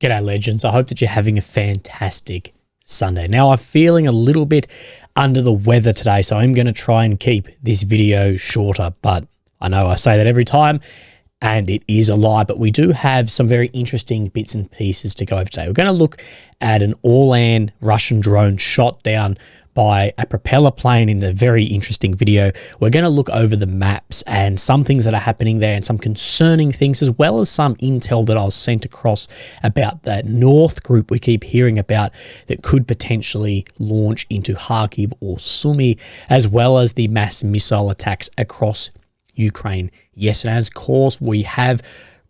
G'day legends, I hope that you're having a fantastic Sunday. Now I'm feeling a little bit under the weather today, so I'm going to try and keep this video shorter, but I know I say that every time and it is a lie, but we do have some very interesting bits and pieces to go over today. We're going to look at an all-land Russian drone shot down by a propeller plane in a very interesting video. We're going to look over the maps and some things that are happening there and some concerning things, as well as some intel that I was sent across about that North group we keep hearing about that could potentially launch into Kharkiv or Sumy, as well as the mass missile attacks across Ukraine yesterday. As of course, we have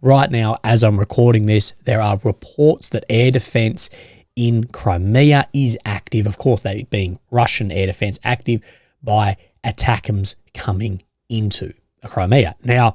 right now, as I'm recording this, there are reports that air defense in Crimea is active, of course, that being Russian air defense active by ATACMS coming into Crimea. Now,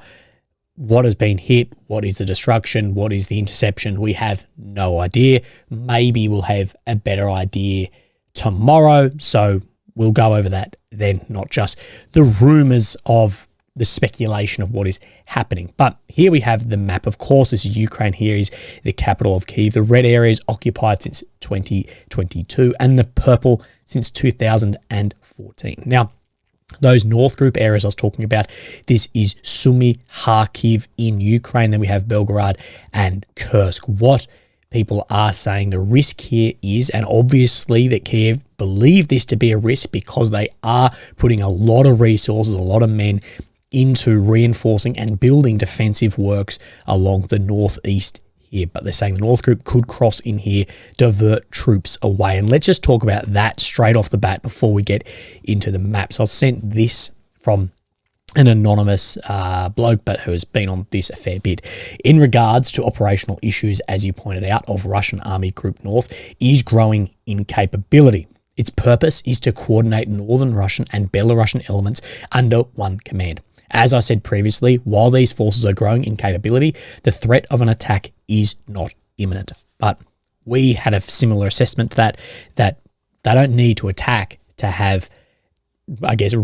what has been hit? What is the destruction? What is the interception? We have no idea. Maybe we'll have a better idea tomorrow, so we'll go over that then, not just the rumors of the speculation of what is happening. But here we have the map. Of course, this is Ukraine. Here is the capital of Kyiv. The red area is occupied since 2022 and the purple since 2014. Now, those North group areas I was talking about, this is Sumy, Kharkiv in Ukraine. Then we have Belgorod and Kursk. What people are saying the risk here is, and obviously that Kyiv believe this to be a risk because they are putting a lot of resources, a lot of men into reinforcing and building defensive works along the northeast here. But they're saying the North group could cross in here, divert troops away. And let's just talk about that straight off the bat before we get into the maps. I sent this from an anonymous bloke, but who has been on this a fair bit. In regards to operational issues, as you pointed out, of Russian Army Group North is growing in capability. Its purpose is to coordinate Northern Russian and Belarusian elements under one command. As I said previously, while these forces are growing in capability, the threat of an attack is not imminent. But we had a similar assessment to that they don't need to attack to have, I guess,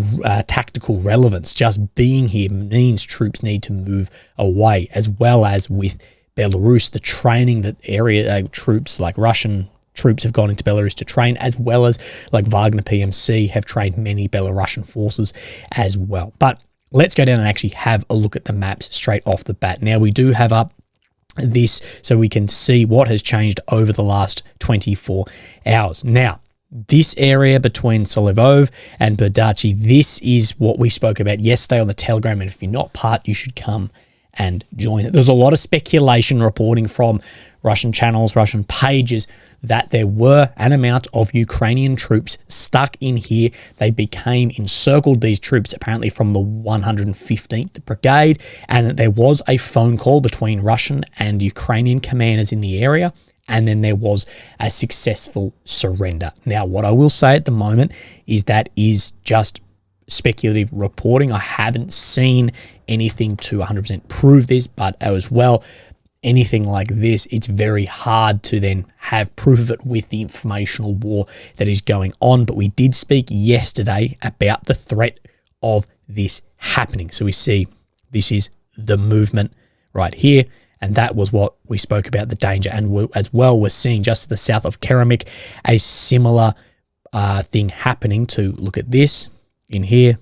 tactical relevance. Just being here means troops need to move away, as well as with Belarus, the training that area troops like Russian troops have gone into Belarus to train, as well as like Wagner PMC have trained many Belarusian forces as well. But let's go down and actually have a look at the maps straight off the bat. Now, we do have up this so we can see what has changed over the last 24 hours. Now, this area between Solovov and Berdachi, this is what we spoke about yesterday on the Telegram, and if you're not part, you should come and join it. There's a lot of speculation reporting from Russian channels, Russian pages, that there were an amount of Ukrainian troops stuck in here. They became encircled, these troops, apparently from the 115th Brigade, and that there was a phone call between Russian and Ukrainian commanders in the area, and then there was a successful surrender. Now, what I will say at the moment is that is just speculative reporting. I haven't seen anything to 100% prove this, but as well, anything like this, it's very hard to then have proof of it with the informational war that is going on. But we did speak yesterday about the threat of this happening. So we see this is the movement right here, and that was what we spoke about, the danger. And as well, we're seeing just to the south of Keramik a similar thing happening to look at this in here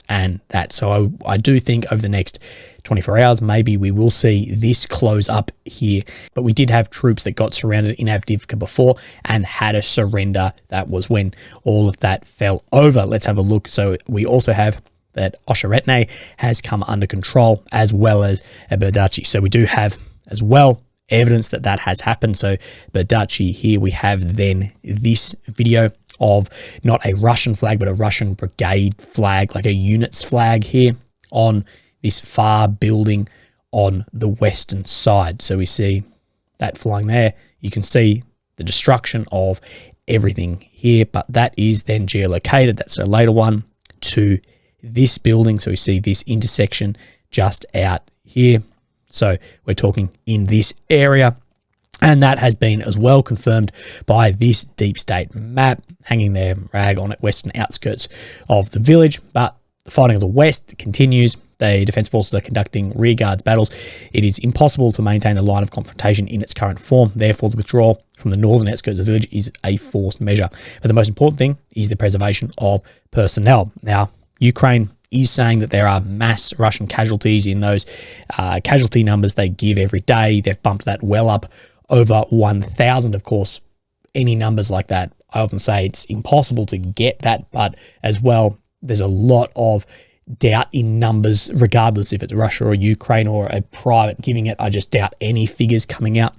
and that. So I do think over the next 24 hours, maybe we will see this close up here. But we did have troops that got surrounded in Avdiivka before and had a surrender. That was when all of that fell over. Let's have a look. So we also have that Osheretne has come under control, as well as Berdachi. So we do have as well evidence that that has happened. So Berdachi, here we have then this video of not a Russian flag, but a Russian brigade flag, like a unit's flag here on this far building on the western side. So we see that flying there. You can see the destruction of everything here, but that is then geolocated. That's a later one to this building. So we see this intersection just out here. So we're talking in this area. And that has been as well confirmed by this deep state map hanging there, rag on it, western outskirts of the village. But the fighting of the west continues. the defence forces are conducting rearguards battles, it is impossible to maintain the line of confrontation in its current form. Therefore, the withdrawal from the northern outskirts of the village is a forced measure. But the most important thing is the preservation of personnel. Now, Ukraine is saying that there are mass Russian casualties in those casualty numbers they give every day. They've bumped that well up over 1,000. Of course, any numbers like that, I often say it's impossible to get that, but as well, there's a lot of doubt in numbers, regardless if it's Russia or Ukraine or a private giving it. I just doubt any figures coming out.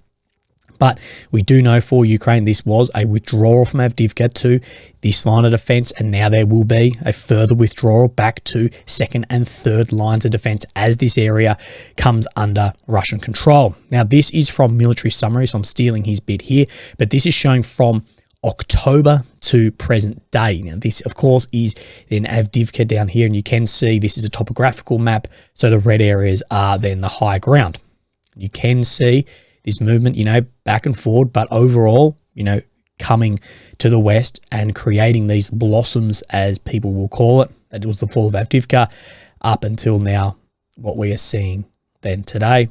But we do know for Ukraine, this was a withdrawal from Avdiivka to this line of defence, and now there will be a further withdrawal back to second and third lines of defence as this area comes under Russian control. Now, this is from Military Summary, so I'm stealing his bit here, but this is showing from October to present day. Now, this, of course, is then Avdiivka down here, and you can see this is a topographical map, so the red areas are then the high ground. You can see this movement, back and forward, but overall, coming to the west and creating these blossoms, as people will call it. That was the fall of Avdiivka up until now, what we are seeing then today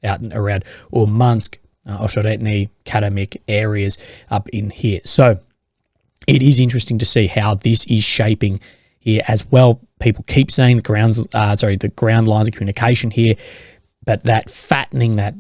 out and around Urmansk, Osheretny, Karamik areas up in here. So it is interesting to see how this is shaping here as well. People keep saying the ground lines of communication here, but that fattening, that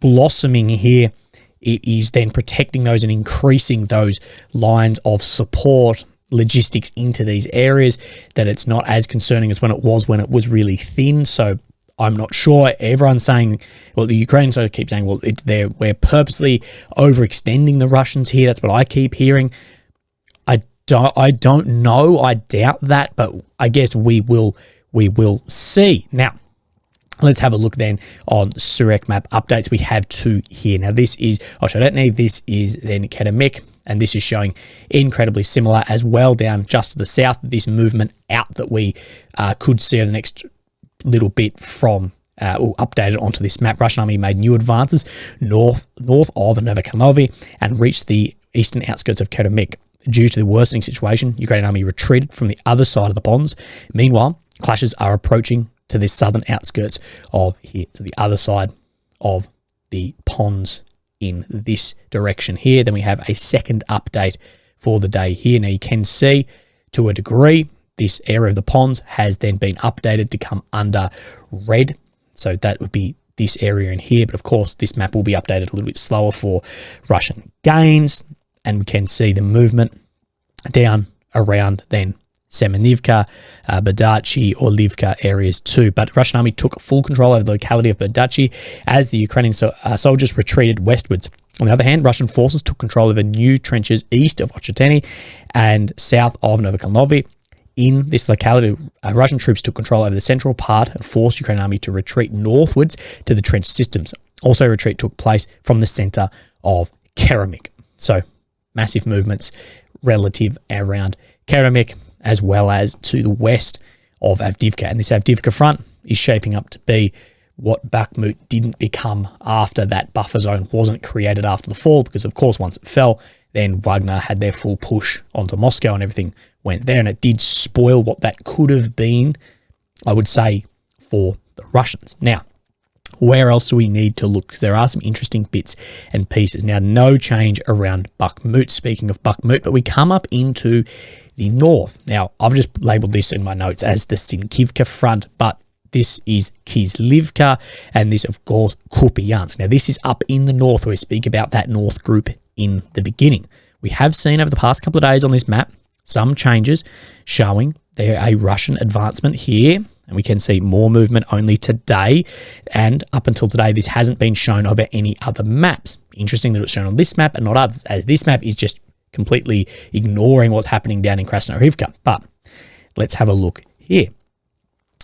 blossoming here, it is then protecting those and increasing those lines of support, logistics into these areas, that it's not as concerning as when it was really thin. So I'm not sure. Everyone's saying, well, the Ukrainians sort of keep saying, well, we're purposely overextending the Russians here. That's what I keep hearing. I don't know. I doubt that, but I guess we will see. Now, let's have a look then on Surek map updates. We have two here. Now, this is Osheretny, this is then Karamik, and this is showing incredibly similar as well down just to the south. This movement out that we could see over the next little bit from updated onto this map. Russian army made new advances north of Novikanovi and reached the eastern outskirts of Karamik. Due to the worsening situation, Ukrainian army retreated from the other side of the ponds. Meanwhile, clashes are approaching to the southern outskirts of here, to the other side of the ponds in this direction here. Then we have a second update for the day here. Now, you can see to a degree, this area of the ponds has then been updated to come under red. So that would be this area in here. But of course, this map will be updated a little bit slower for Russian gains. And we can see the movement down around then Semenivka, Badachi, Olivka areas too. But Russian army took full control over the locality of Badachi as the Ukrainian soldiers retreated westwards. On the other hand, Russian forces took control over new trenches east of Ocheteny and south of Novikanovi. In this locality, Russian troops took control over the central part and forced Ukrainian army to retreat northwards to the trench systems. Also, retreat took place from the center of Karamik. So, massive movements relative around Karamik, as well as to the west of Avdiivka. And this Avdiivka front is shaping up to be what Bakhmut didn't become after that buffer zone wasn't created after the fall, because of course once it fell, then Wagner had their full push onto Moscow and everything went there, and it did spoil what that could have been, I would say, for the Russians. Now, where else do we need to look? Because there are some interesting bits and pieces. Now, no change around Bakhmut, speaking of Bakhmut, but we come up into the north. Now, I've just labeled this in my notes as the Sinkivka front, but this is Kislivka, and this, of course, Kupiansk. Now, this is up in the north, where we speak about that north group in the beginning. We have seen over the past couple of days on this map some changes showing there a Russian advancement here, and we can see more movement only today, and up until today this hasn't been shown over any other maps. Interesting that it's shown on this map and not others, as this map is just completely ignoring what's happening down in Krasnohorivka. But let's have a look here.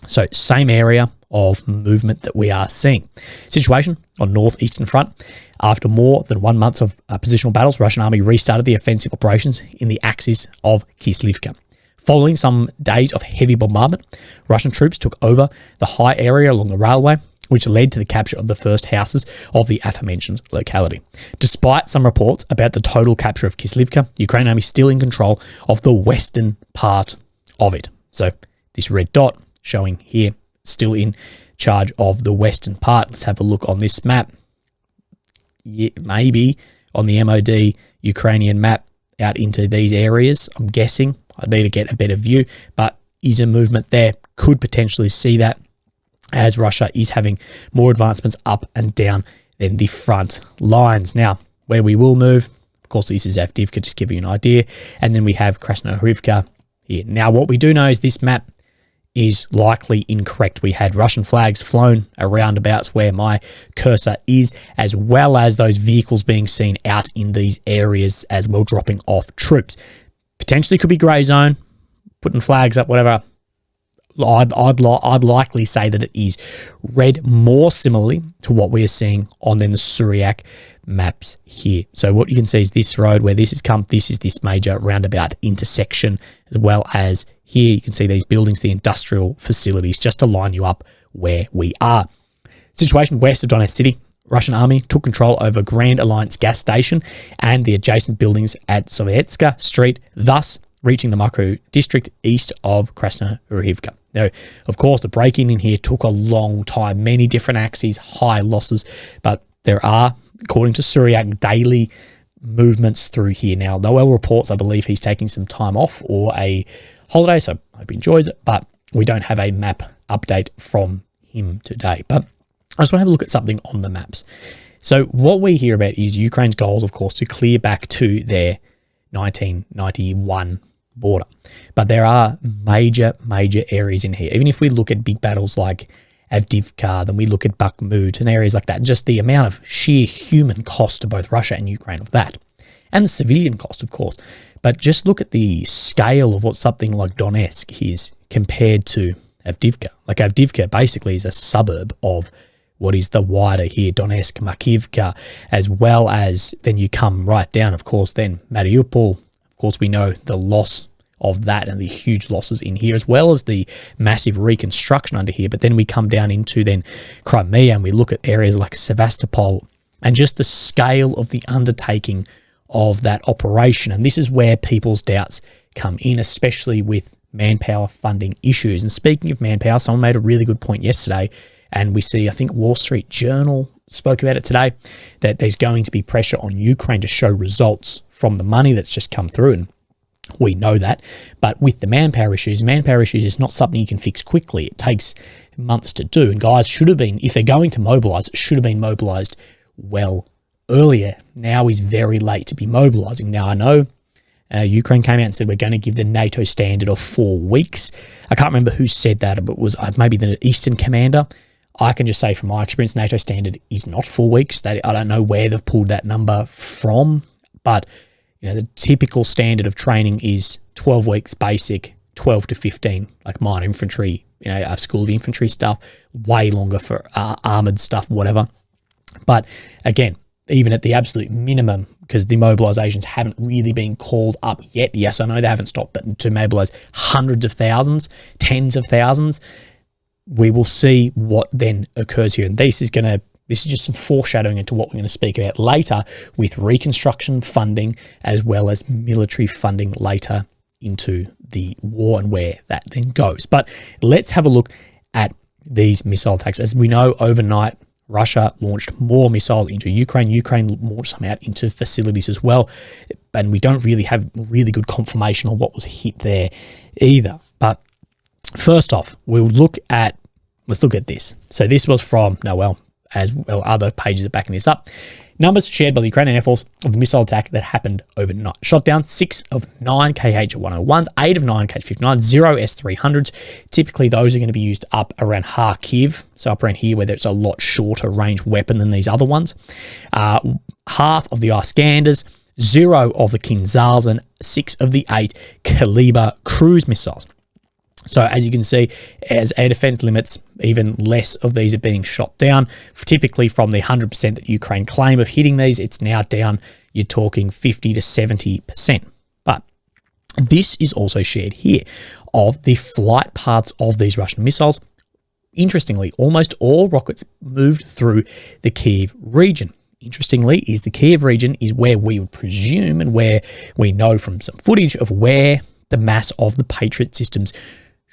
So same area of movement that we are seeing. Situation on northeastern front. After more than 1 month of positional battles, Russian army restarted the offensive operations in the axis of Kislivka. Following some days of heavy bombardment, Russian troops took over the high area along the railway, which led to the capture of the first houses of the aforementioned locality. Despite some reports about the total capture of Kislivka, Ukrainian army is still in control of the western part of it. So this red dot showing here, still in charge of the western part. Let's have a look on this map. Yeah, maybe on the MOD Ukrainian map out into these areas, I'm guessing. I need to get a better view, but is a movement there. Could potentially see that as Russia is having more advancements up and down than the front lines. Now, where we will move, of course, this is Avdiivka, just give you an idea. And then we have Krasnohorivka here. Now, what we do know is this map is likely incorrect. We had Russian flags flown around about where my cursor is, as well as those vehicles being seen out in these areas as well, dropping off troops. Potentially could be grey zone, putting flags up, whatever. I'd likely say that it is red, more similarly to what we are seeing on then the Syriac maps here. So what you can see is this road where this has come, this is this major roundabout intersection, as well as here you can see these buildings, the industrial facilities, just to line you up where we are. Situation west of Donetsk City, Russian army took control over Grand Alliance gas station and the adjacent buildings at Sovietska Street, thus reaching the micro district east of Krasnohorivka. Now, of course, the break-in here took a long time, many different axes, high losses, but there are, according to Syriac, daily movements through here. Now, Noel reports, I believe he's taking some time off or a holiday, so I hope he enjoys it, but we don't have a map update from him today. But I just want to have a look at something on the maps. So what we hear about is Ukraine's goals, of course, to clear back to their 1991 border. But there are major areas in here. Even if we look at big battles like Avdiivka, then we look at Bakhmut and areas like that, and just the amount of sheer human cost to both Russia and Ukraine of that, and the civilian cost, of course. But just look at the scale of what something like Donetsk is compared to Avdiivka. Like Avdiivka basically is a suburb of what is the wider here, Donetsk, Makivka, as well as then you come right down, of course, then Mariupol. Of course, we know the loss of that and the huge losses in here, as well as the massive reconstruction under here. But then we come down into then Crimea and we look at areas like Sevastopol and just the scale of the undertaking of that operation. And this is where people's doubts come in, especially with manpower funding issues. And speaking of manpower, someone made a really good point yesterday, and we see, I think Wall Street Journal spoke about it today, that there's going to be pressure on Ukraine to show results from the money that's just come through. And we know that. But with the manpower issues is not something you can fix quickly. It takes months to do. And guys should have been, if they're going to mobilize, it should have been mobilized well earlier. Now is very late to be mobilizing. Now, I know Ukraine came out and said we're going to give the NATO standard of 4 weeks. I can't remember who said that, but it was maybe the Eastern Commander. I can just say from my experience, NATO standard is not 4 weeks. I don't know where they've pulled that number from, but you know, the typical standard of training is 12 weeks basic, 12 to 15, like minor infantry, you know, school of infantry stuff, way longer for armored stuff, whatever. But again, even at the absolute minimum, because the mobilizations haven't really been called up yet. Yes, I know they haven't stopped, but to mobilize hundreds of thousands, tens of thousands, we will see what then occurs here. And this is just some foreshadowing into what we're going to speak about later with reconstruction funding, as well as military funding later into the war and where that then goes. But let's have a look at these missile attacks. As we know, overnight, Russia launched more missiles into Ukraine. Ukraine launched some out into facilities as well. And we don't really have really good confirmation on what was hit there either. But first off, let's look at this. So this was from Noel, as well other pages are backing this up. Numbers shared by the Ukrainian Air Force of the missile attack that happened overnight. Shot down 6 of 9 KH-101s, 8 of 9 KH-59s, 0 S-300s. Typically, those are going to be used up around Kharkiv, so up around here where it's a lot shorter range weapon than these other ones. Half of the Iskanders, 0 of the Kinzhals, and 6 of the 8 Kaliber cruise missiles. So as you can see, as air defense limits, even less of these are being shot down. Typically from the 100% that Ukraine claim of hitting these, it's now down, you're talking 50 to 70%. But this is also shared here of the flight paths of these Russian missiles. Interestingly, almost all rockets moved through the Kyiv region. Interestingly, is the Kyiv region is where we would presume and where we know from some footage of where the mass of the Patriot systems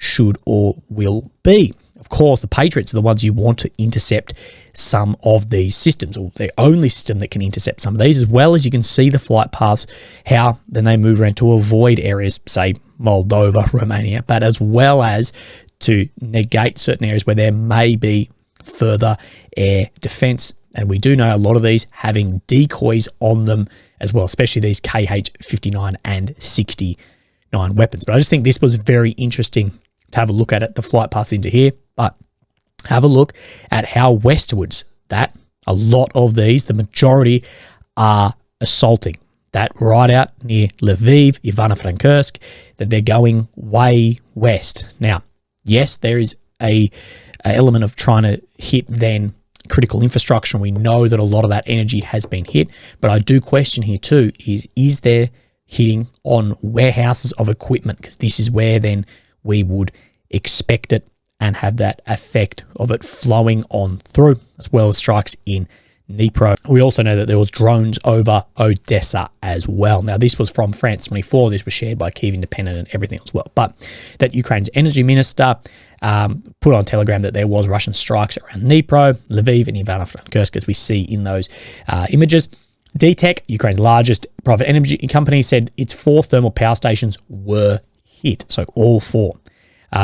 should or will be. Of course, the Patriots are the ones you want to intercept some of these systems, or the only system that can intercept some of these, as well as you can see the flight paths, how then they move around to avoid areas, say Moldova, Romania, but as well as to negate certain areas where there may be further air defense. And we do know a lot of these having decoys on them as well, especially these KH-59 and 69 weapons. But I just think this was very interesting to have a look at it, the flight paths into here, but have a look at how westwards that a lot of these, the majority, are assaulting. That right out near Lviv, Ivano-Frankivsk, that they're going way west. Now, yes, there is a element of trying to hit then critical infrastructure, and we know that a lot of that energy has been hit, but I do question here too, is there hitting on warehouses of equipment? Because this is where then we would expect it and have that effect of it flowing on through, as well as strikes in Dnipro. We also know that there was drones over Odessa as well. Now, this was from France 24. This was shared by Kyiv Independent and everything as well. But that Ukraine's energy minister put on Telegram that there was Russian strikes around Dnipro, Lviv, and Ivano-Frankivsk, as we see in those images. DTEK, Ukraine's largest private energy company, said its 4 thermal power stations were hit. So all 4.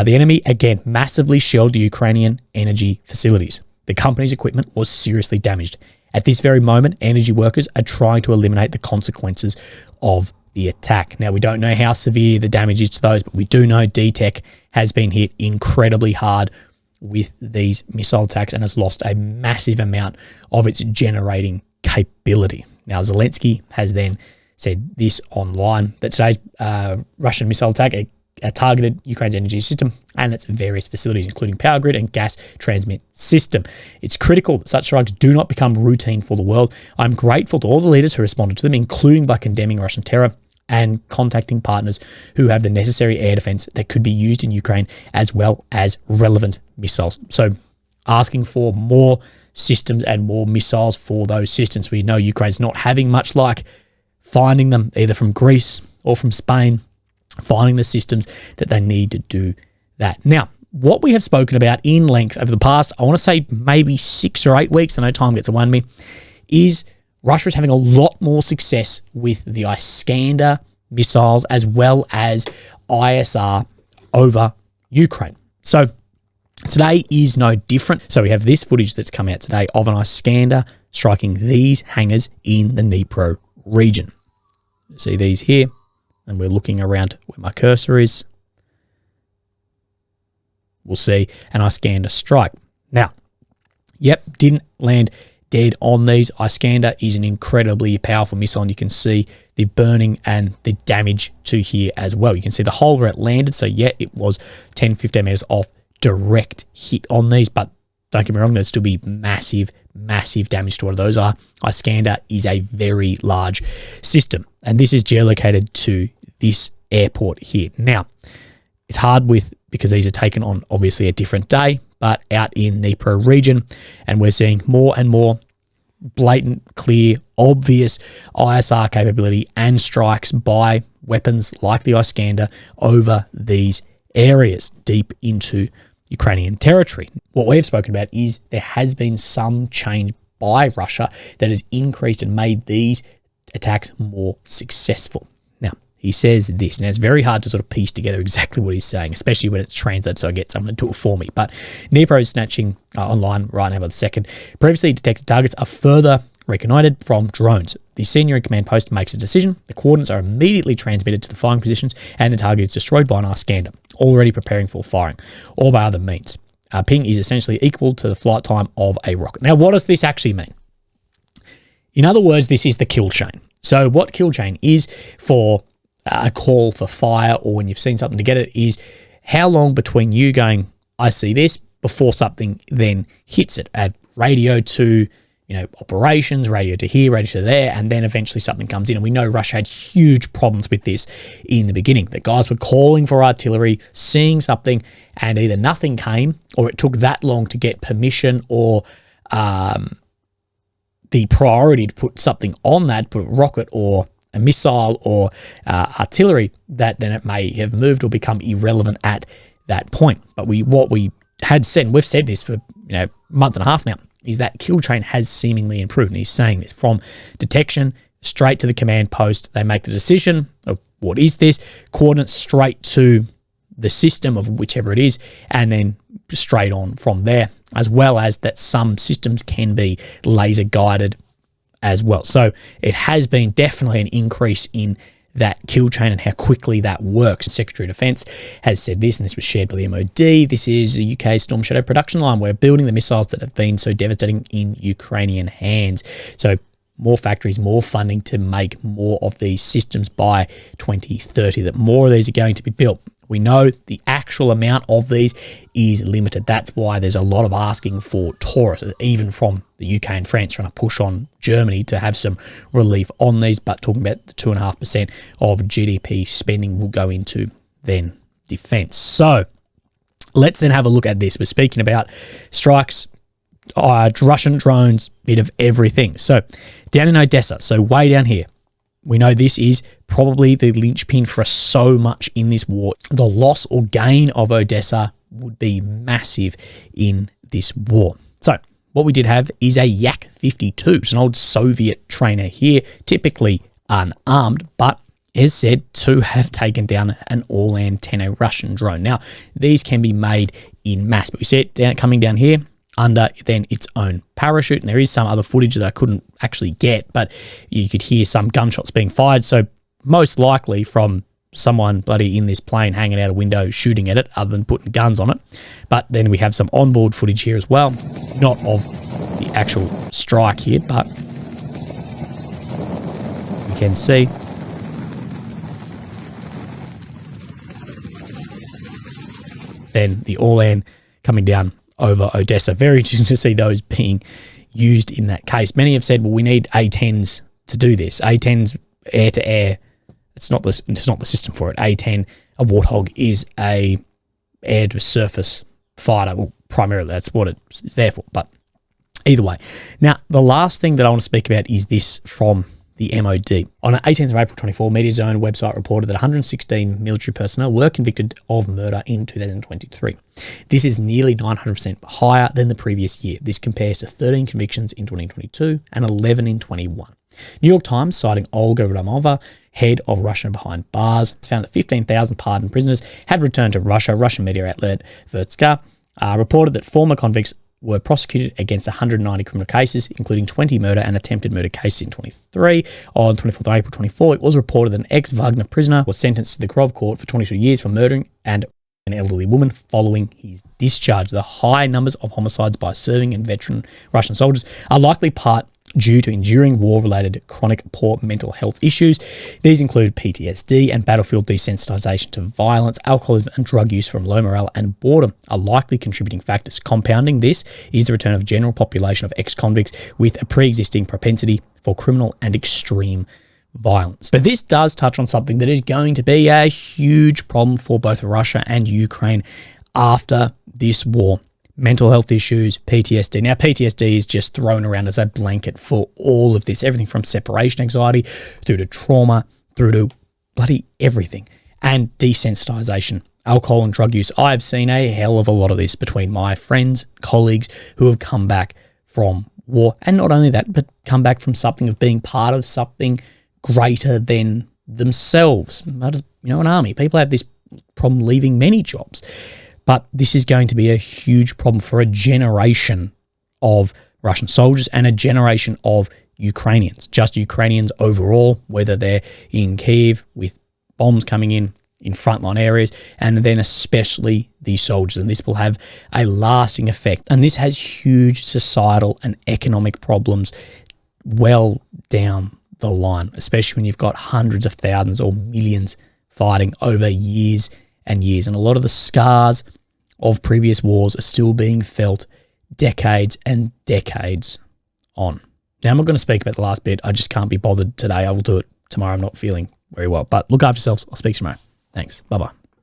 The enemy, again, massively shelled the Ukrainian energy facilities. The company's equipment was seriously damaged. At this very moment, energy workers are trying to eliminate the consequences of the attack. Now, we don't know how severe the damage is to those, but we do know DTEK has been hit incredibly hard with these missile attacks and has lost a massive amount of its generating capability. Now, Zelensky has then said this online, that today's Russian missile attack targeted Ukraine's energy system and its various facilities, including power grid and gas transmit system. It's critical that such strikes do not become routine for the world. I'm grateful to all the leaders who responded to them, including by condemning Russian terror and contacting partners who have the necessary air defense that could be used in Ukraine, as well as relevant missiles. So asking for more systems and more missiles for those systems. We know Ukraine's not having much luck finding them, either from Greece or from Spain, finding the systems that they need to do that. Now, what we have spoken about in length over the past, I want to say maybe 6 or 8 weeks, I know time gets away from me, is Russia is having a lot more success with the Iskander missiles as well as ISR over Ukraine. So today is no different. So we have this footage that's come out today of an Iskander striking these hangars in the Dnipro region. See these here? And we're looking around where my cursor is. We'll see an Iskander strike. Now, yep, didn't land dead on these. Iskander is an incredibly powerful missile, and you can see the burning and the damage to here as well. You can see the hole where it landed. So yeah, it was 10, 15 meters off direct hit on these, but don't get me wrong, there'd still be massive, massive damage to what those are. Iskander is a very large system, and this is geolocated to this airport here. Now, it's hard because these are taken on obviously a different day, but out in Dnipro region, and we're seeing more and more blatant, clear, obvious ISR capability and strikes by weapons like the Iskander over these areas deep into Ukrainian territory. What we've spoken about is there has been some change by Russia that has increased and made these attacks more successful. Now, he says this, and it's very hard to sort of piece together exactly what he's saying, especially when it's translated, so I get someone to do it for me. But Dnipro is snatching online right now by the second. Previously detected targets are further reconnoitred from drones. The senior in command post makes a decision. The coordinates are immediately transmitted to the firing positions, and the target is destroyed by an Iskander, already preparing for firing, or by other means. Ping is essentially equal to the flight time of a rocket. Now, what does this actually mean? In other words, this is the kill chain. So what kill chain is for a call for fire, or when you've seen something to get it, is how long between you going, I see this, before something then hits it. Add radio to, operations, radio to here, radio to there, and then eventually something comes in. And we know Russia had huge problems with this in the beginning. The guys were calling for artillery, seeing something, and either nothing came, or it took that long to get permission, or the priority to put something on that, put a rocket or a missile or artillery, that then it may have moved or become irrelevant at that point. But what we had said, and we've said this for a month and a half now, is that kill chain has seemingly improved. And he's saying this from detection straight to the command post. They make the decision of what is this, coordinates straight to the system of whichever it is, and then straight on from there, as well as that some systems can be laser guided as well. So it has been definitely an increase in that kill chain and how quickly that works. Secretary of Defence has said this, and this was shared by the MOD. This is a UK Storm Shadow production line. We're building the missiles that have been so devastating in Ukrainian hands. So more factories, more funding to make more of these systems by 2030, that more of these are going to be built. We know the actual amount of these is limited. That's why there's a lot of asking for Taurus, even from the UK and France, trying to push on Germany to have some relief on these. But talking about the 2.5% of GDP spending will go into then defence. So let's then have a look at this. We're speaking about strikes, Russian drones, bit of everything. So down in Odessa, so way down here, we know this is probably the linchpin for so much in this war. The loss or gain of Odessa would be massive in this war. So what we did have is a Yak-52. It's an old Soviet trainer here, typically unarmed, but is said to have taken down an all-antenna Russian drone. Now, these can be made in mass, but we see it coming down here under then its own parachute, and there is some other footage that I couldn't actually get, but you could hear some gunshots being fired, so most likely from someone bloody in this plane hanging out a window shooting at it, other than putting guns on it. But then we have some onboard footage here as well, not of the actual strike here, but you can see then the all-an coming down over Odessa. Very interesting to see those being used in that case. Many have said, well, we need A-10s to do this. A-10s air-to-air, it's not the system for it. A-10, a Warthog, is a air-to-surface fighter. Well, primarily that's what it's there for, but either way. Now, the last thing that I want to speak about is this from the MOD. On 18th of April 24, Media Zone website reported that 116 military personnel were convicted of murder in 2023. This is nearly 900% higher than the previous year. This compares to 13 convictions in 2022 and 11 in 21. New York Times, citing Olga Ramova, head of Russia Behind Bars, found that 15,000 pardoned prisoners had returned to Russia. Russian media outlet Vertska reported that former convicts were prosecuted against 190 criminal cases, including 20 murder and attempted murder cases in 23. On 24th of April 24, it was reported that an ex-Wagner prisoner was sentenced to the Grove court for 22 years for murdering an elderly woman following his discharge. The high numbers of homicides by serving and veteran Russian soldiers are likely part due to enduring war-related chronic poor mental health issues. These include PTSD and battlefield desensitization to violence. Alcoholism and drug use from low morale and boredom are likely contributing factors. Compounding this is the return of general population of ex-convicts with a pre-existing propensity for criminal and extreme violence. But this does touch on something that is going to be a huge problem for both Russia and Ukraine after this war. Mental health issues, PTSD. Now, PTSD is just thrown around as a blanket for all of this. Everything from separation anxiety through to trauma, through to bloody everything. And desensitization, alcohol and drug use. I've seen a hell of a lot of this between my friends, colleagues who have come back from war. And not only that, but come back from something of being part of something greater than themselves. An army. People have this problem leaving many jobs. But this is going to be a huge problem for a generation of Russian soldiers and a generation of Ukrainians, just Ukrainians overall, whether they're in Kiev with bombs coming in frontline areas, and then especially these soldiers. And this will have a lasting effect. And this has huge societal and economic problems well down the line, especially when you've got hundreds of thousands or millions fighting over years and years. And a lot of the scars of previous wars are still being felt decades and decades on. Now, I'm not going to speak about the last bit. I just can't be bothered today. I will do it tomorrow. I'm not feeling very well. But look after yourselves. I'll speak tomorrow. Thanks. Bye-bye.